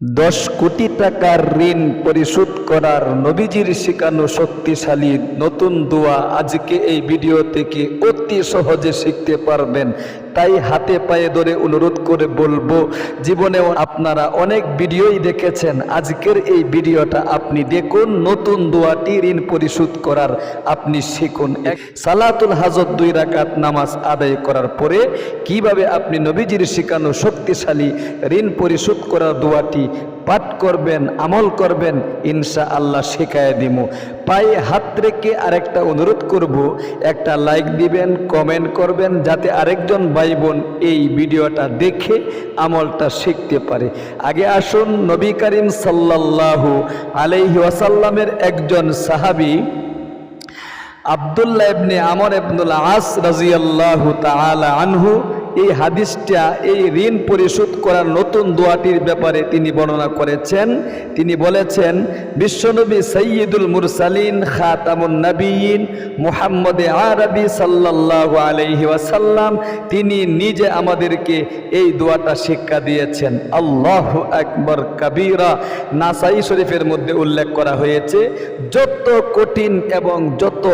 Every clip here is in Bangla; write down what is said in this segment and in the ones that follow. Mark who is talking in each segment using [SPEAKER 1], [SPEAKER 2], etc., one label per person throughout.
[SPEAKER 1] 10 কোটি টাকার ঋণ পরিশোধ করার নবীজির শেখানো শক্তিশালী নতুন দোয়া আজকে এই ভিডিও থেকে অতি সহজে শিখতে পারবেন। তাই হাতে পায়ে ধরে অনুরোধ করে বলবো, জীবনেও আপনারা অনেক ভিডিওই দেখেছেন, আজকের এই ভিডিওটা আপনি দেখুন। নতুন দোয়াটি ঋণ পরিশোধ করার আপনি শিখুন। সালাতুল হাজত 2 রাকাত নামাজ আদায় করার পরে কিভাবে আপনি নবীজির শেখানো শক্তিশালী ঋণ পরিশোধ করার দোয়াটি পাঠ করবেন, আমল করবেন, ইনশাআল্লাহ শেখায় দিব। পায়ে হাত রেখে আরেকটা অনুরোধ করব, একটা লাইক দিবেন, কমেন্ট করবেন, যাতে আরেকজন ভাই বোন এই ভিডিওটা দেখে আমলটা শিখতে পারে। আগে আসুন, নবী করিম সাল্লাল্লাহু আলাইহি ওয়াসাল্লামের একজন সাহাবী আব্দুল্লাহ ইবনে আমর ইবনুল আস রাদিয়াল্লাহু তাআলা আনহু এই হাদিসটা, এই ঋণ পরিশোধ করার নতুন দোয়াটির ব্যাপারে তিনি বর্ণনা করেছেন। তিনি বলেছেন, বিশ্বনবী সাইয়্যিদুল মুরসালিন খাতামুন নবিয়্যিন মুহাম্মদ আরবি সাল্লাল্লাহু আলাইহি ওয়াসাল্লাম তিনি নিজে আমাদেরকে এই দোয়াটা শিক্ষা দিয়েছেন। আল্লাহু আকবার কাবীরা। নাসাই শরীফের মধ্যে উল্লেখ করা হয়েছে, যত কঠিন এবং যত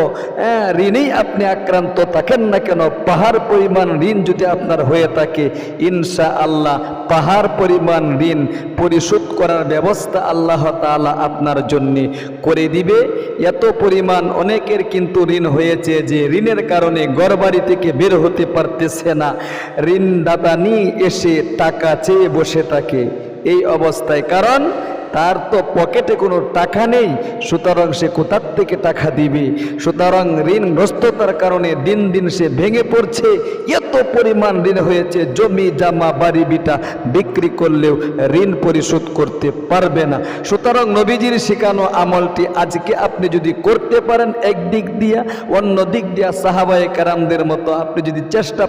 [SPEAKER 1] ঋণেই আপনি আক্রান্ত থাকেন না কেন, পাহাড় পরিমাণ ঋণ যদি আপনার হয়ে থাকে, ইনশাআল্লাহ পাহাড় পরিমাণ ঋণ পরিশোধ করার ব্যবস্থা আল্লাহ তাআলা আপনার জন্য করে দিবে। এত পরিমাণ অনেকের কিন্তু ঋণ হয়েছে যে ঋণের কারণে ঘরবাড়ি থেকে বের হতে পারতেছে না, ঋণদাতা নিয়ে এসে টাকা চেয়ে বসে থাকে এই অবস্থায়। কারণ তার তো পকেটে কোনো টাকা নেই, সুতরাং সে কোথার থেকে টাকা দিবে? সুতরাং ঋণগ্রস্ততার কারণে দিন দিন সে ভেঙে পড়ছে। এত পরিমাণ ঋণ হয়েছে, জমি জামা বাড়ি বিটা বিক্রি করলেও ঋণ পরিশোধ করতে পারবে না। সুতরাং নবীজির শেখানো আমলটি আজকে আপনি যদি করতে পারেন একদিক দিয়া, অন্য দিক দিয়া সাহাবায়ে কেরামদের মতো আপনি যদি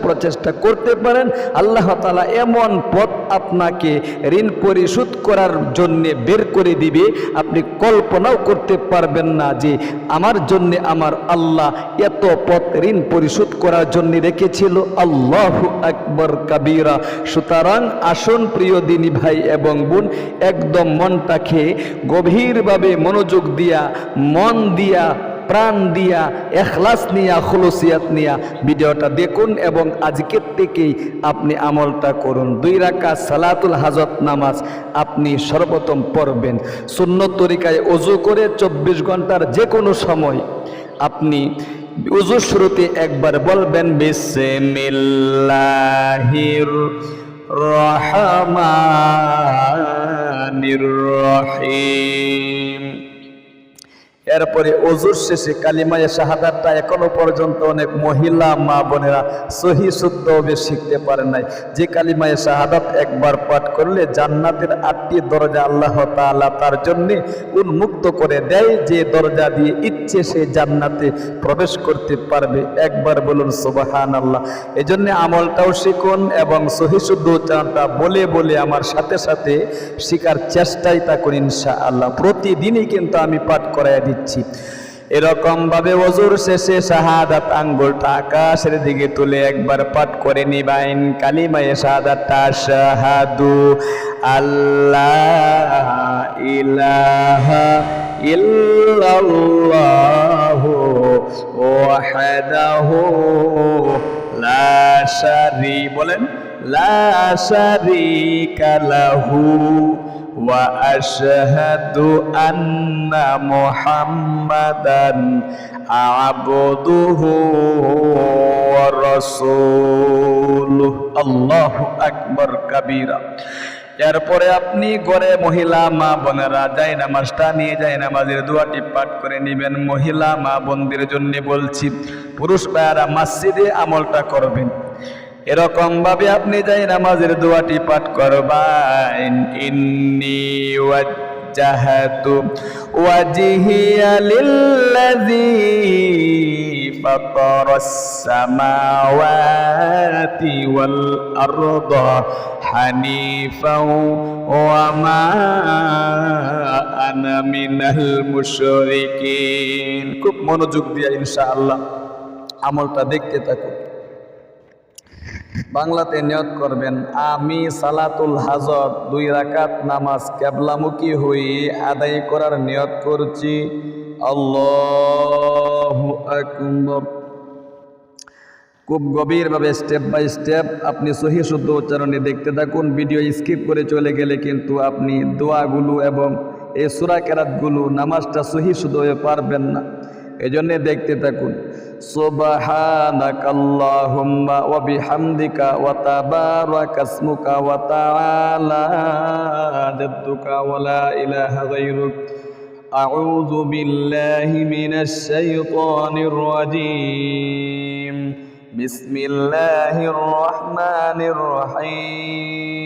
[SPEAKER 1] প্রচেষ্টা করতে পারেন, আল্লাহ তাআলা এমন পথ আপনাকে ঋণ পরিশোধ করার জন্য বের করে দিবে, আপনি কল্পনাও করতে পারবেন না যে আমার জন্য আমার আল্লাহ এত পথ ঋণ পরিশোধ করার জন্য রেখেছিল। আল্লাহু আকবার কাবীরা। সুতরাং আসুন প্রিয় দিনী ভাই এবং বোন, একদম মনটাকে গভীরভাবে মনোযোগ দিয়া, মন দিয়া, প্রাণ দিয়া, এখলাস নিয়া, খুলুসিয়াত নিয়া ভিডিওটা দেখুন এবং আজকের থেকেই আপনি আমলটা করুন। 2 রাকাত সালাতুল হাজত নামাজ আপনি সর্বপ্রথম পড়বেন সুন্নত তরিকায়, ওযু করে 24 ঘন্টার যে কোনো সময় আপনি ওযুর শুরুতে একবার বলবেন বিসমিল্লাহির রহমানির রহিম। এরপরে ওযুর শেষে কালিমায়ে শাহাদাতটা এখনো পর্যন্ত অনেক মহিলা মা বোনেরা সহি শুদ্ধভাবে শিখতে পারেন নাই। যে কালিমায়ে শাহাদাত একবার পাঠ করলে জান্নাতের 8টি দরজা আল্লাহ তাআলা তার জন্য উন্মুক্ত করে দেয়, যে দরজা দিয়ে ইচ্ছে সে জান্নাতে প্রবেশ করতে পারবে। একবার বলুন সুবহানাল্লাহ। এজন্য আমলটাও শিখুন এবং সহি শুদ্ধ উচ্চারণটা বলে বলে আমার সাথে সাথে শেখার চেষ্টাই তা করি ইনশাআল্লাহ। প্রতিদিনই কিন্তু আমি পাঠ করাই দিচ্ছি। এরকম ভাবে ওযুর শেষে শাহাদাত আঙ্গুলটা আকাশের দিকে তুলে একবার পাঠ করে নিবেন কালিমায়ে শাহাদাতটা, আশহাদু আল্লা ইলাহা ইল্লাল্লাহু ওয়াহদাহু লা শারীকা, বলেন, লা শারীকা লাহু ওয়া আশহাদু আন্না মুহাম্মাদান আবদুহু ওয়া রাসূলুহু। আল্লাহু আকবার কাবীরা। এরপরে আপনি ঘরে মহিলা মা বোনেরা যাই নামাজটা নিয়ে যায় নামাজের দোয়াটি পাঠ করে নেবেন। মহিলা মা বোনদের জন্য বলছি, পুরুষ ভাইয়ারা মসজিদে আমলটা করবেন। এরকম ভাবে আপনি যাই নামাজের দোয়াটি পাঠ করবেন, ইন্নী ওয়াজ্জাহাতু ওয়াজহিয়া লিল্লাযী ফাতারাস সামাওয়াতি ওয়াল আরদা হানিফাও ওয়া মা আনা মিনাল মুশরিকিন। খুব মনোযোগ দিয়ে ইনশাআল্লাহ আমলটা দেখতে থাকুন। বাংলাতে নিয়ত করবেন, আমি সালাতুল হাজত 2 রাকাত নামাজ কিবলামুখী হয়ে আদায় করার নিয়ত করছি। আল্লাহু আকবার। খুব গভীরভাবে স্টেপ বাই স্টেপ আপনি সহিহ শুদ্ধ উচ্চারণে দেখতে থাকুন। ভিডিও স্কিপ করে চলে গেলে কিন্তু আপনি দোয়াগুলো এবং এই সূরা কেরাতগুলো নামাজটা সহিহ শুদ্ধ হয়ে পারবেন না। এজন্য দেখতে থাকুন। সুবহানাকাল্লাহুম্মা ওয়া বিহামদিকা ওয়া তাবারাকা ইসমুকা ওয়া তাআলা জাদ্দুকা ওয়া লা ইলাহা গায়রুক। আউযু বিল্লাহি মিনাশ শাইতানির রাজীম। বিসমিল্লাহির রহমানির রহিম।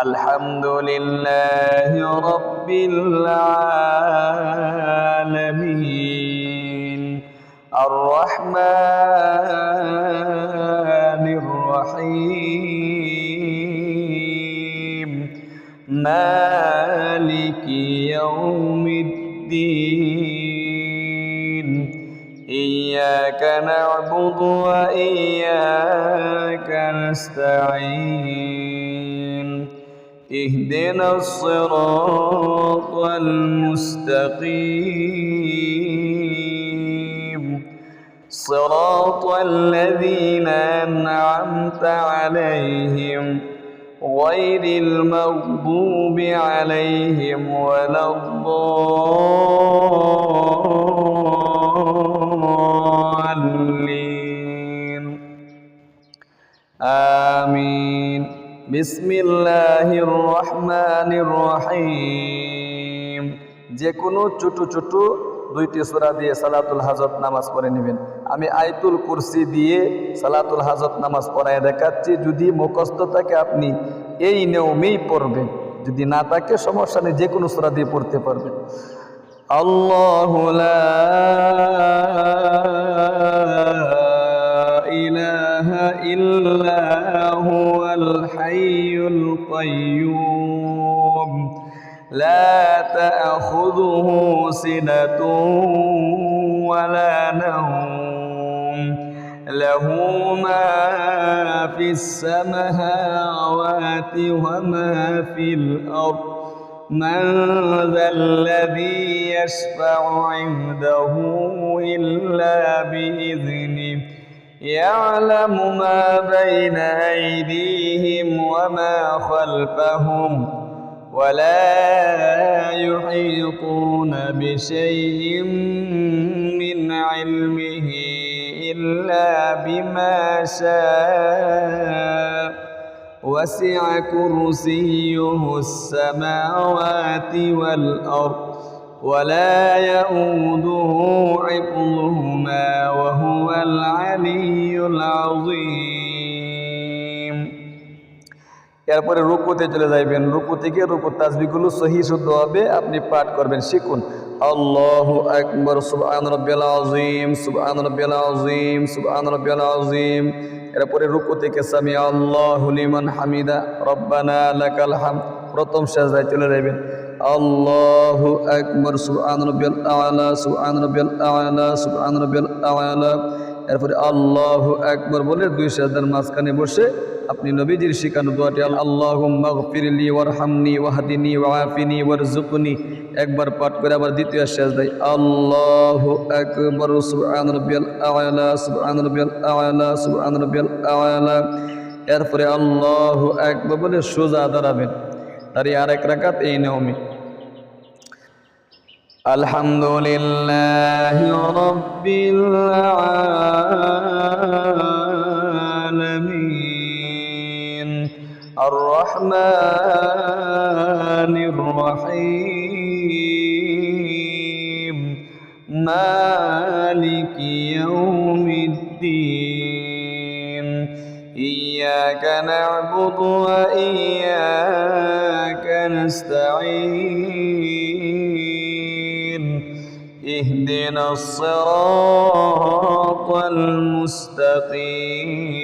[SPEAKER 1] আলহামদুলিল্লাহি রাব্বিল আলামিন। আর রহমানির রহিম। মালিকি ইয়াউমিদ্দিন। ইয়্যাকা না'বুদু ওয়া ইয়্যাকা নাস্তাঈন। ইহদিনাস সিরাতাল মুস্তাকিম। সিরাতাল লাযীনা আন'আমতা আলাইহিম গায়রিল মাগদুবি আলাইহিম ওয়ালাদ-দাল্লিন। আমিন। বিসমিল্লাহির রহমানির রহিম। যে কোনো ছোট ছোট 2টি সূরা দিয়ে সালাতুল হাজত নামাজ পড়ে নেবেন। আমি আয়াতুল কুরসি দিয়ে সালাতুল হাজত নামাজ পড়ায় দেখাচ্ছি। যদি মুখস্থ থাকে আপনি এই নিয়মেই পড়বেন, যদি না থাকে সমস্যা নেই, যে কোনো সূরা দিয়ে পড়তে পারবেন। আল্লাহু লা ইলাহা ইল্লা হুয়াল হাইয়ুল কাইয়্যুম। লা তা'খুযুহু সিনাতুন ওয়ালা নাওম। লাহু মা ফিস সামাওয়াতি ওয়া মা ফিল আরদ। من ذا الذي يشفع عنده إلا بإذنه يعلم ما بين أيديهم وما خلفهم ولا يحيطون بشيء من علمه إلا بما شاء وسع كرسيه السماوات والأرض ولا يؤوده حفظهما وهو العلي العظيم। এরপরে রুকুতে চলে যাবেন। রুকু থেকে রুকুর তাসবিহগুলো সহিহ শুদ্ধ হবে, আপনি পাঠ করবেন, শিখুন। আল্লাহু আকবার। সুবহান রাব্বিয়াল আযীম, সুবহান রাব্বিয়াল আযীম, সুবহান রাব্বিয়াল আযীম। এরপরে রুকু থেকে সামি আল্লাহু লিমান হামিদা, রব্বানা লাকাল হামদ। প্রথম সিজদায় চলে যাবেন। আল্লাহু আকবার। সুবহান রাব্বিয়াল আ'লা, সুবহান রাব্বিয়াল আ'লা, সুবহান রাব্বিয়াল আ'লা। এরপরে আল্লাহু আকবার বলে 2 সিজদার মাঝখানে বসে আপনি নবীজির শিখানো দোয়াটি আল্লাহুম্মা গফিরলি ওয়ারহামনি ওয়াহদিনি ওয়াআফিনি ওয়ারযুকনি একবার পাঠ করে আবার দ্বিতীয় সিজদায় আল্লাহু আকবার। সুবহান রাব্বিয়াল আ'লা, সুবহান রাব্বিয়াল আ'লা, সুবহান রাব্বিয়াল আ'লা। এরপরে আল্লাহু আকবার বলে সোজা দাঁড়াবেন। তারই আরেক রাকাত এই নিয়মে। আলহামদুলিল্লাহি রাব্বিল আলামিন। আর রহমানির রহিম। মালিকি ইয়াউমিদ্দিন। ইয়্যাকা না'বুদু ওয়া ইয়্যাকা নাস্তাঈন। ইহদিনাস সিরাতাল মুস্তাকিম।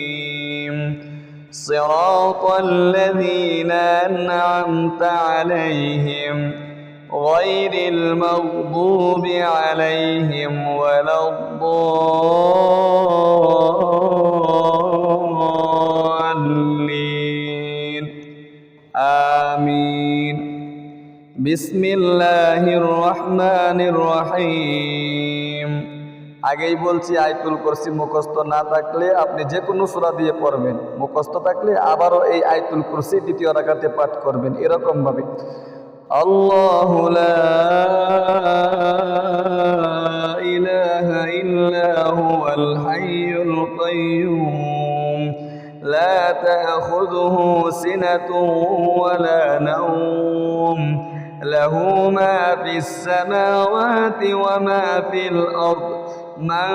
[SPEAKER 1] সিরাতাল লাযীনা আন'আমতা আলাইহিম গায়রিল মাগদুবি আলাইহিম ওয়ালাদ-দাল্লিন। আমিন। বিসমিল্লাহির রহমানির রহিম। আগেই বলছি, আয়াতুল কুরসি মুখস্থ না থাকলে আপনি যে কোনো সূরা দিয়ে পড়বেন, মুখস্থ থাকলে আবারও এই আয়াতুল কুরসি দ্বিতীয় রাকাতে পাঠ করবেন এরকম ভাবে। আল্লাহু লা ইলাহা ইল্লা হুয়াল হাইয়ুল কাইয়্যুম লা তাখুযুহু সিনাতুন ওয়ালা নাওম লাহু মা ফিস সামাওয়াতি ওয়া মা ফিল আরদ من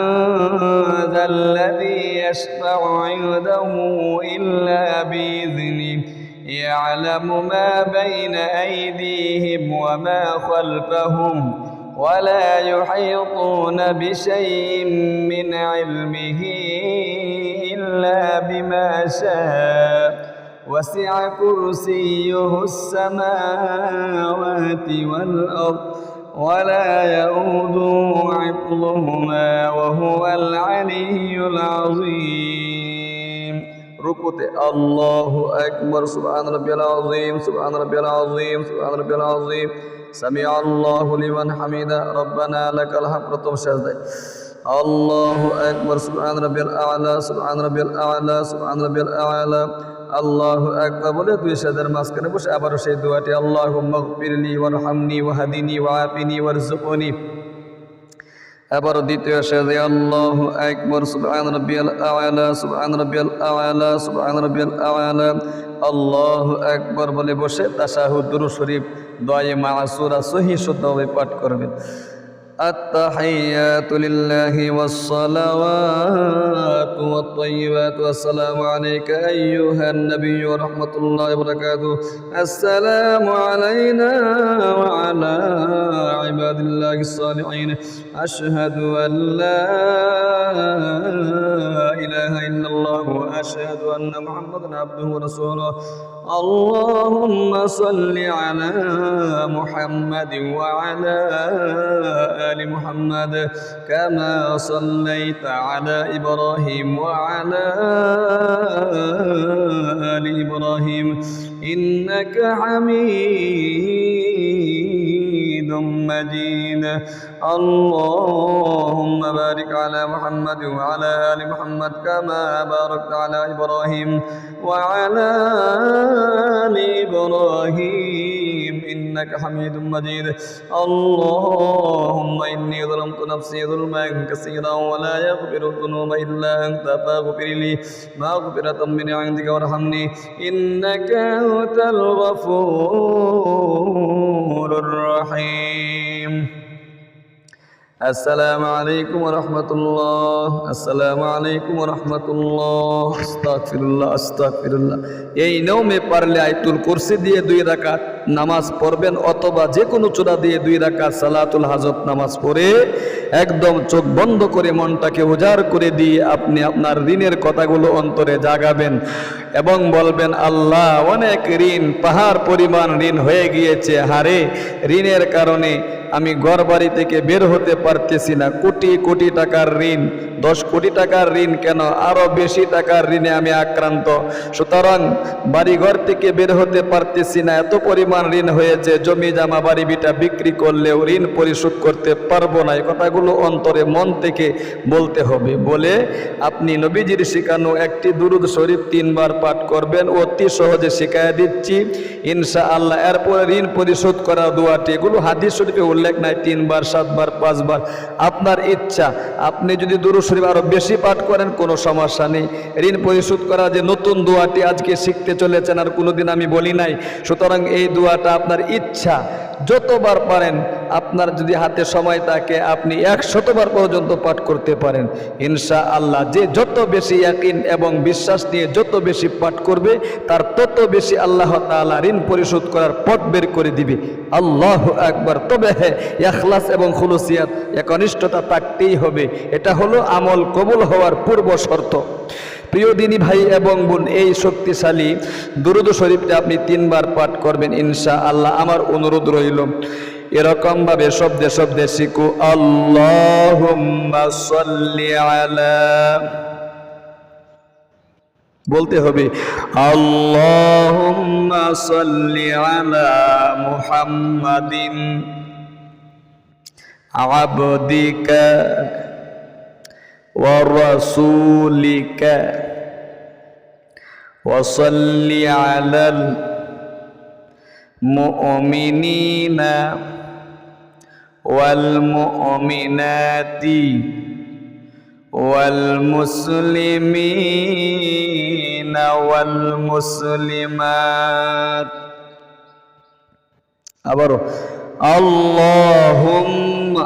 [SPEAKER 1] ذا الذي يشفع عنده إلا بإذنه يعلم ما بين أيديهم وما خلفهم ولا يحيطون بشيء من علمه إلا بما شاء وسع كرسيه السماوات والأرض ولا يؤوده حفظهما وهو العلي العظيم. ركوع الله أكبر سبحان ربي العظيم سبحان ربي العظيم سبحان ربي العظيم سمع الله لمن حمده ربنا لك الحمد. প্রথম সাজদায় الله أكبر سبحان ربي الأعلى سبحان ربي الأعلى سبحان ربي الأعلى আল্লাহু আকবার বলে দুই সাজদার মাঝখানে বসে আবারও সেই দোয়াটি আল্লাহুম্মা গফিরলি ওয়ারহামনি ওয়াহদিনি ওয়াআফিনি ওয়ারযুকনি। আবারও দ্বিতীয় সাজদায় আল্লাহু আকবার সুবহান রাব্বিয়াল আ'লা সুবহান রাব্বিয়াল আ'লা সুবহান রাব্বিয়াল আ'লা আল্লাহু আকবার বলে বসে তাশাহুদ দুরূদ শরীফ দোয়ায়ে মাসুরা সহিহ শুদ্ধভাবে পাঠ করবেন। التحيات لله والصلوات والطيبات والسلام عليك أيها النبي ورحمة الله وبركاته. السلام علينا وعلى عباد الله الصالحين. أشهد أن لا إله إلا الله وأشهد أن محمدا عبده ورسوله. اللهم صل على محمد وعلى آل محمد كما صليت على إبراهيم وعلى آل إبراهيم إنك حميد مجيد. اللهم بارك على محمد وعلى آل محمد كما باركت على إبراهيم وعلى آل إبراهيم إنك حميد مجيد. اللهم إني ظلمت نفسي ظلما كثيرا ولا يغفر الذنوب إلا أنت فاغفر لي مغفرة من عندك وارحمني إنك أنت الغفور الرحيم. আসসালামু আলাইকুম ওয়া রাহমাতুল্লাহ আসসালামু আলাইকুম ওয়া রাহমাতুল্লাহ আস্তাগফিরুল্লাহ আস্তাগফিরুল্লাহ। এই নিয়মে পারলে আয়াতুল কুরসি দিয়ে 2 রাকাত নামাজ পড়বেন অথবা যে কোনো সূরা দিয়ে 2 রাকাত সালাতুল হাজত নামাজ পড়ে একদম চোখ বন্ধ করে মনটাকে উজাড় করে দিয়ে আপনি আপনার ঋণের কথাগুলো অন্তরে জাগাবেন এবং বলবেন, আল্লাহ অনেক ঋণ, পাহাড় পরিমাণ ঋণ হয়ে গিয়েছে, হারে ঋণের কারণে আমি ঘর বাড়ি থেকে বের হতে পারতেছি না, কোটি কোটি টাকার ঋণ, 10 কোটি টাকার ঋণ কেন আরো বেশি টাকার ঋণে আমি আক্রান্ত, সুতরাং বাড়িঘর থেকে বের হতে পারতেছি না, এত পরিমাণ ঋণ হয়েছে, জমি জামা বাড়ি বিটা বিক্রি করলেও ঋণ পরিশোধ করতে পারবো না। এই কথাগুলো অন্তরে মন থেকে বলতে হবে। বলে আপনি নবীজির শেখানো একটি দুরূদ শরীফ 3 বার পাঠ করবেন, অতি সহজে শিখাইয়া দিচ্ছি ইনশাআল্লাহ। এরপরে ঋণ পরিশোধ করার দোয়াটি, এগুলো হাদিস শরীফে উল্লেখ নাই, 3 বার 7 বার 5 বার আপনার ইচ্ছা। আপনি যদি দুরূদ শরীফ আরো বেশি পাঠ করেন কোনো সমস্যা নেই। ঋণ পরিশোধ করা যে নতুন দোয়াটি আজকে শিখতে চলেছেন, আর কোনোদিন আমি বলি নাই, সুতরাং এই দোয়াটা আপনার ইচ্ছা, যতবার পারেন, আপনার যদি হাতে সময় থাকে আপনি 100 বার পর্যন্ত পাঠ করতে পারেন ইনশাআল্লাহ। যে যত বেশি ইয়াকিন এবং বিশ্বাস নিয়ে যত বেশি পাঠ করবে তার তত বেশি আল্লাহ তাআলা ঋণ পরিশোধ করার পথ বের করে দিবে। আল্লাহু আকবার। তবে হ্যাঁ, ইখলাস এবং খুলুসিয়াত, একনিষ্ঠতা থাকতেই হবে। এটা হলো আমল কবুল হওয়ার পূর্ব শর্ত। প্রিয় দিনী ভাই এবং বোন, এই শক্তিশালী দুরূদ শরীফটা আপনি 3 বার পাঠ করবেন ইনশাআল্লাহ। আমার অনুরোধ রইল এরকম ভাবে শব্দে শব্দে শিখো। আল্লাহুম্মা সাল্লি আলা, বলতে হবে আল্লাহুম্মা সাল্লি আলা মুহাম্মাদিন আবদিকা ওয়া রাসূলিকা ওয়া সাল্লি আলাল মুমিনিনা ওয়াল মুমিনাতি ওয়াল মুসলিমিনা ওয়াল মুসলিমাত। আবারও আল্লাহুম্মা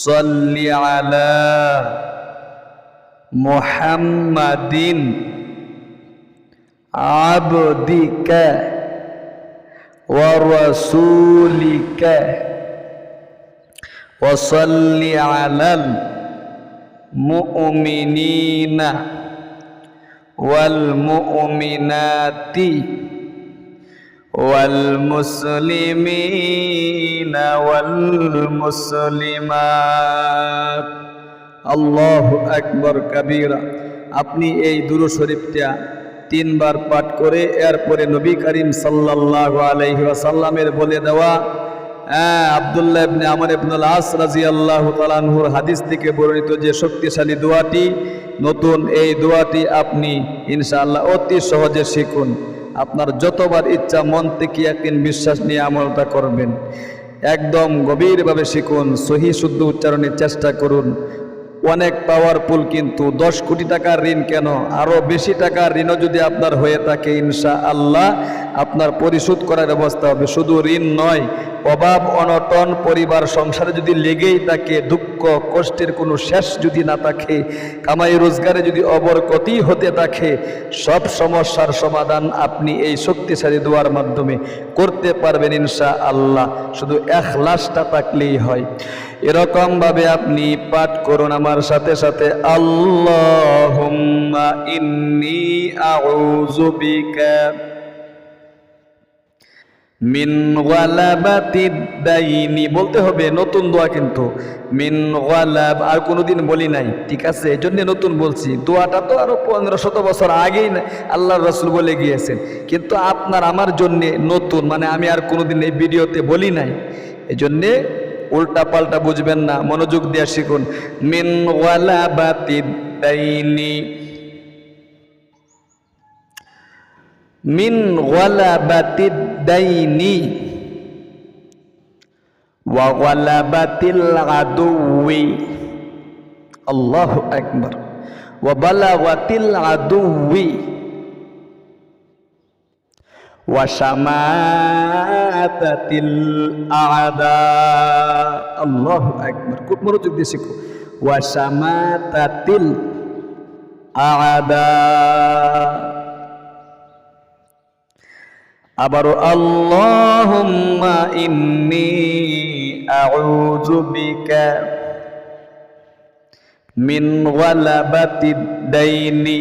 [SPEAKER 1] সাল্লি আলা মুহাম্মাদিন আবদিকা ওয়া রাসূলিকা ওয়া সাল্লি আলাল মুমিনিনা ওয়াল মুমিনাতি ওয়াল মুসলিমিনা ওয়াল মুসলিমাত। আল্লাহু আকবার কাবীরা। আপনি এই দুরূদ শরীফটা 3 বার পাঠ করে এরপরে নবী করিম সাল্লাল্লাহু আলাইহি ওয়াসাল্লামের বলে দেওয়া আব্দুল্লাহ ইবনে আমর ইবনে আস রাদিয়াল্লাহু তাআলা আনহুর হাদিস থেকে বর্ণিত যে শক্তিশালী দোয়াটি, নতুন এই দোয়াটি আপনি ইনশাআল্লাহ অতি সহজে শিখুন। আপনার যতবার ইচ্ছা মন থেকে ইয়াকিন বিশ্বাস নিয়ে আমলটা করবেন। একদম গভীরভাবে শিখুন, সহি শুদ্ধ উচ্চারণের চেষ্টা করুন। অনেক পাওয়ারফুল, কিন্তু 10 কোটি টাকার ঋণ কেন, আরো বেশি টাকার ঋণও যদি আপনার হয়ে থাকে ইনশাআল্লাহ আপনার পরিশোধ করার ব্যবস্থা হবে। শুধু ঋণ নয়, অভাব অনটন পরিবার সংসারে যদি লেগেই থাকে, দুঃখ কষ্টের কোনো শেষ যদি না থাকে, কামাই রোজগারে যদি অবরকতি হতে থাকে, সব সমস্যার সমাধান আপনি এই শক্তিশালী দোয়ার মাধ্যমে করতে পারবেন ইনশাআল্লাহ। শুধু ইখলাসটা থাকলেই হয়। এরকম ভাবে আপনি পাঠ করুন আমার সাথে সাথে, আল্লাহুম্মা ইন্নী আউযু বিকা মিন গালাবাতিদ দাইনি। বলতে হবে, নতুন দোয়া কিন্তু, মিন গালাব, আর কোনোদিন বলি নাই, ঠিক আছে, এই জন্য নতুন বলছি। দোয়াটা তো আরো 1500 বছর আগেই আল্লাহর রাসূল বলে গিয়েছেন, কিন্তু আপনার আমার জন্য নতুন, মানে আমি আর কোনোদিন এই ভিডিওতে বলি নাই, এই জন্যে উল্টা পাল্টা বুঝবেন না, মনোযোগ দিয়ে শিখুন। মিন গালাবাতিদ দাইনি, মিন গালাবাতিদ দাইনি ওয়া গালাবাতিল আদুওয়ি, আল্লাহু আকবার, ওয়া বালাগাতিল আদুওয়ি ওয়া শামাতাতিল আ'দা। আল্লাহু আকবার, খুব মনোযোগ দিয়ে শিখো। ওয়া শামাতাতিল আ'দা। আবারও আল্লাহুম্মা ইন্নী আউযু বিকা মিন গালাবাতিদ দাইনি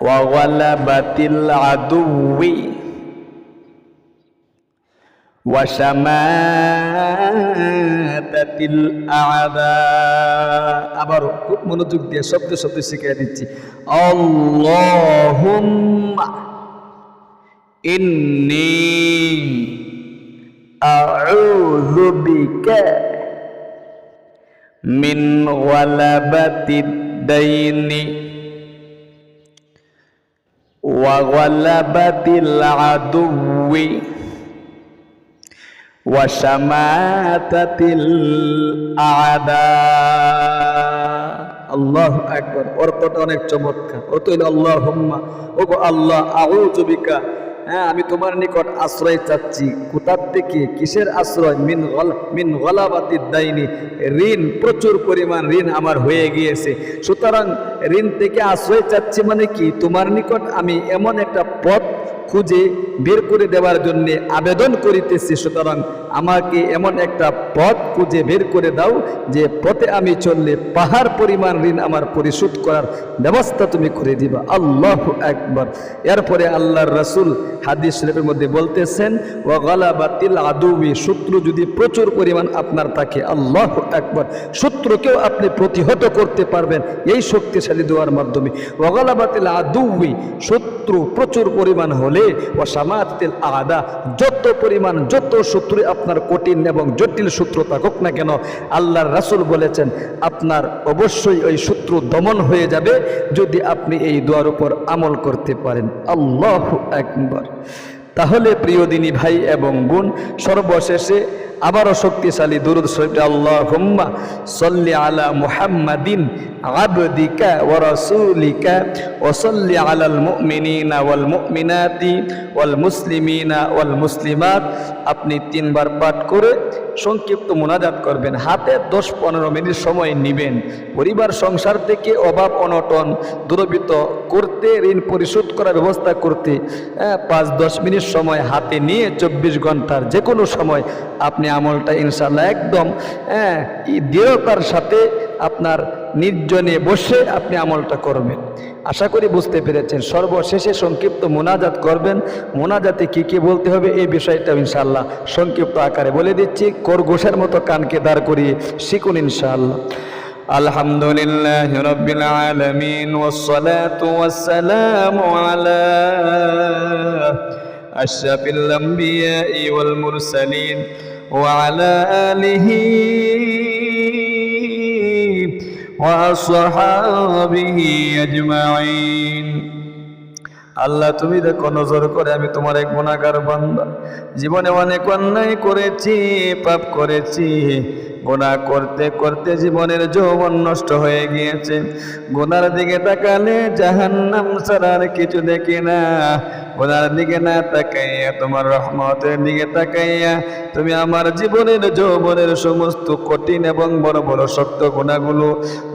[SPEAKER 1] ওয়া গালাবাতিল আদুওয়ি ওয়া শামাতাতিল আ'দা। আবারও খুব মনোযোগ দিয়ে শব্দে শব্দে শিখিয়ে দিচ্ছি। আল্লাহুম্মা ইন্নী আউযু বিকা মিন গালাবাতিদ দাইনি ওয়া গালাবাতিল আদুওয়ি ওয়া শামাতাতিল আ'দা। আল্লাহু আকবার। অর্থটা অনেক চমৎকার। অর্থ হলো আল্লাহুম্মা, ওগো আল্লাহ, আউযু বিকা, আমি তোমার নিকট আশ্রয় চাচ্ছি। কোথার থেকে? কিসের আশ্রয়? মিন গালাবাতিদ দাইনি, ঋণ, প্রচুর পরিমাণ ঋণ আমার হয়ে গিয়েছে, সুতরাং ঋণ থেকে আশ্রয় চাচ্ছি। মানে কি? তোমার নিকট আমি এমন একটা পথ খুঁজে বের করে দেওয়ার জন্য আবেদন করিতেছি, সুতরাং আমাকে এমন একটা পথ খুঁজে বের করে দাও যে পথে আমি চললে পাহাড় পরিমাণ ঋণ আমার পরিশোধ করার ব্যবস্থা তুমি করে দিবা। আল্লাহু আকবার। এরপরে আল্লাহর রাসূল হাদিস শরীফের মধ্যে বলতেছেন, ওয়া গালাবাতিল আদুবি, শত্রু যদি প্রচুর পরিমাণ আপনার থাকে, আল্লাহু আকবার, শত্রুকেও আপনি প্রতিহত করতে পারবেন এই শক্তিশালী দোয়ার মাধ্যমে। ওয়া গালাবাতিল আদুবি, শত্রু প্রচুর পরিমাণ হলে, ওয়া সামাতিল আদা, যত পরিমাণ যত শত্রু আপনার কঠিন এবং জটিল শত্রু থাকুক না কেন, আল্লাহর রাসূল বলেছেন আপনার অবশ্যই ওই শত্রু দমন হয়ে যাবে যদি আপনি এই দোয়ার উপর আমল করতে পারেন। আল্লাহু আকবার। তাহলে প্রিয় দিনী ভাই এবং বোন, সর্বশেষে আবারও শক্তিশালী দুরূদ শরীফ, আল্লাহুম্মা সাল্লি আলা মুহাম্মাদিন আবদিকা ওয়া রাসূলিকা ওয়া সাল্লি আলাল মুমিনিনা ওয়াল মুমিনাতি ওয়াল মুসলিমিনা ওয়াল মুসলিমাত। আপনি 3 বার পাঠ করে সংক্ষিপ্ত মুনাজাত করবেন। হাতে 10-15 মিনিট সময় নেবেন। পরিবার সংসার থেকে অভাব অনটন দূরীভূত করতে, ঋণ পরিশোধ করার ব্যবস্থা করতে 5-10 মিনিট সময় হাতে নিয়ে 24 ঘন্টার যে কোনো সময় আপনি আমলটা ইনশাআল্লাহ একদম দৃঢ়তার সাথে আপনার নির্জনে বসে আপনি আমলটা করবেন। আশা করি বুঝতে পেরেছেন। সর্বশেষে সংক্ষিপ্ত মুনাজাত করবেন। মুনাজাতে কি কি বলতে হবে এই বিষয়টা ইনশাআল্লাহ সংক্ষিপ্ত আকারে বলে দিচ্ছি। খরগোশের মতো কানকে দাঁড় করিয়ে শিখুন ইনশাআল্লাহ। আলহামদুলিল্লাহি রাব্বিল আলামিন ওয়াসসালাতু ওয়াসসালামু আলা আশরাফিল আমবিয়াই ওয়াল মুরসালিন ওয়া আলা আলিহি ওয়া আসহাবিহি আজমাইন। আল্লাহ তুমি দেখো নজর করে, আমি তোমার এক গুনাহগার বান্দা। জীবনে অনেক অন্যায় করেছি, পাপ করেছি। গুনাহ করতে করতে জীবনের যৌবন নষ্ট হয়ে গিয়েছে। গুনার দিকে তাকালে জাহান্নাম ছাড়া আর কিছু দেখি না। গুনার দিকে না তাকাইয়া তোমার রহমতের দিকে তাকাইয়া তুমি আমার জীবনের যৌবনের সমস্ত কঠিন এবং বড় বড় শক্ত গুনাহগুলো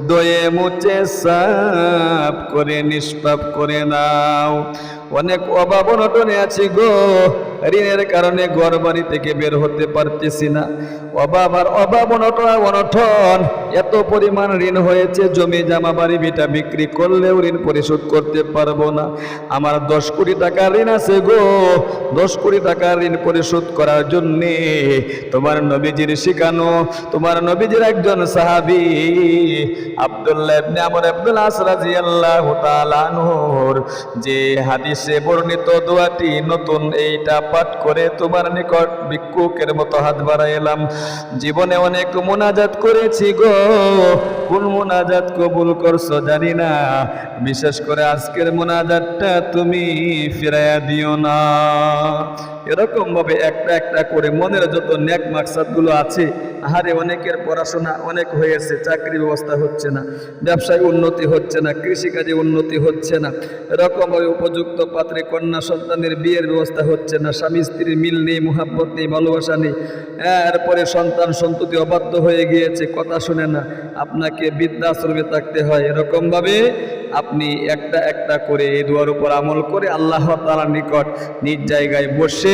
[SPEAKER 1] দয়ে মুছে সাফ করে নিষ্পাপ করে নাও। অনেক অভাব অনটনে আছি গো, ঋণের কারণে ঘর বাড়ি থেকে বের হতে পারতেছি না। অভাব আর অভাব অনটন এত পরিমাণ ঋণ হয়েছে, জমি জামা বাড়ি ভিটা বিক্রি করলেও ঋণ পরিশোধ করতে পারবো না। আমার 10 কোটি টাকার ঋণ আছে গো। 10 কোটি টাকার ঋণ পরিশোধ করার জন্যে তোমার নবীজির শিখানো, তোমার নবীজির একজন সাহাবী আব্দুল্লাহ ইবনে আমর ইবনুল আস রাদিয়াল্লাহু তাআলা আনহুর যে হাদিসে বর্ণিত দোয়াটি নতুন এইটা পাঠ করে তোমার নিকট ভিক্ষুকের মতো হাত বাড়াইলাম। জীবনে অনেক মুনাজাত করেছি গো, কোন মুনাজাত কবুল করছো জানি না। বিশেষ করে আজকের মুনাজাতটা তুমি ফিরাইয়া দিও না। এরকম ভাবে একটা একটা করে মনের যত নেক মাকসাদগুলো আছে, আহারে অনেকের পড়াশোনা অনেক হয়েছে, চাকরি ব্যবস্থা হচ্ছে না, ব্যবসায় উন্নতি হচ্ছে না, কৃষিকাজে উন্নতি হচ্ছে না, এরকমভাবে উপযুক্ত পাত্রে কন্যা সন্তানের বিয়ের ব্যবস্থা হচ্ছে না, স্বামী স্ত্রীর মিল নেই, মুহাব্বত নেই, ভালোবাসা নেই, এরপরে সন্তান সন্ততি অবাধ্য হয়ে গিয়েছে, কথা শুনে না, আপনাকে বৃদ্ধাশ্রমে থাকতে হয়। এরকমভাবে আপনি একটা একটা করে এই দোয়ার উপর আমল করে আল্লাহ তাআলার নিকট নিজ জায়গায় বসে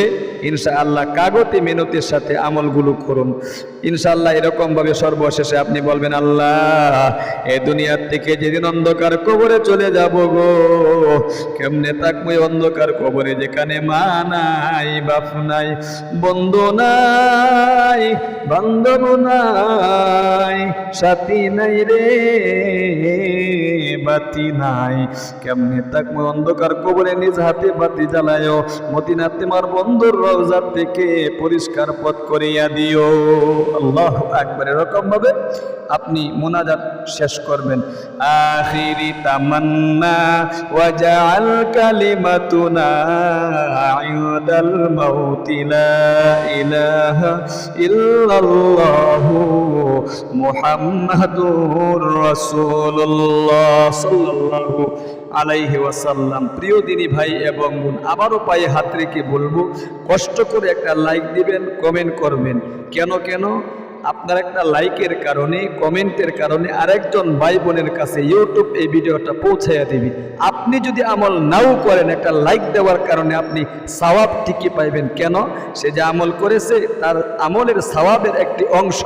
[SPEAKER 1] ইনশাআল্লাহ কাগতি মিনতির সাথে আমলগুলো করুন ইনশাআল্লাহ। এরকমভাবে সর্বশেষে আপনি বলবেন, আল্লাহ এই দুনিয়ার থেকে যেদিন অন্ধকার কবরে চলে যাব গো, কেমনে থাকবো এই অন্ধকার কবরে, যেখানে মা নাই, বাপ নাই, বন্ধু নাই, বান্ধব নাই, সাথী নাই রে বাতি নাই, কেমনে থাকবো অন্ধকার কবরে, নিজ হাতে বাতি জ্বালায়ও, মদিনা তোমার বন্ধুর রওজা থেকে পরিষ্কার পথ করিয়া দিও। আল্লাহু আকবার। এরকম ভাবে আপনি মুনাজাত শেষ করবেন। আখিরি তামান্না ওয়াজআল কালিমাতুনা ইনদাল মাউতি লা ইলাহা ইল্লাল্লাহু মুহাম্মাদুর রাসূলুল্লাহ সাল্লাল্লাহু আলাইহি ওয়াসাল্লাম। প্রিয় দিনী ভাই এবং বোন, আবারও পায়ে হাত রেখে বলবো, কষ্ট করে একটা লাইক দিবেন, কমেন্ট করবেন। কেন আপনার একটা লাইকের কারণে, কমেন্টের কারণে আরেকজন ভাই বোনের কাছে ইউটিউব এই ভিডিওটা পৌঁছাইয়া দিবি। আপনি যদি আমল নাও করেন, একটা লাইক দেওয়ার কারণে আপনি সওয়াব ঠিকই পাইবেন। কেন? সে যে আমল করেছে তার আমলের সওয়াবের একটি অংশ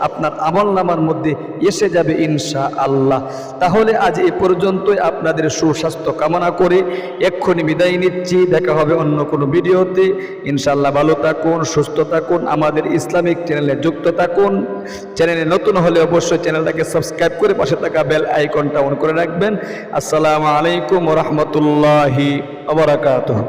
[SPEAKER 1] আপনার আমলনামার মধ্যে এসে যাবে ইনশাআল্লাহ। তাহলে আজ এই পর্যন্তই, আপনাদের সুস্বাস্থ্য কামনা করে এক্ষুনি বিদায় নিচ্ছি। দেখা হবে অন্য কোনো ভিডিওতে ইনশাআল্লাহ। ভালো থাকুন, সুস্থ থাকুন, আমাদের ইসলামিক চ্যানেলে যুক্ত থাকুন। চ্যানেলে নতুন হলে অবশ্যই চ্যানেলটাকে সাবস্ক্রাইব করে পাশে থাকা বেল আইকনটা অন করে রাখবেন। আসসালামু আলাইকুম ওয়া রাহমাতুল্লাহি ওয়া বারাকাতুহু।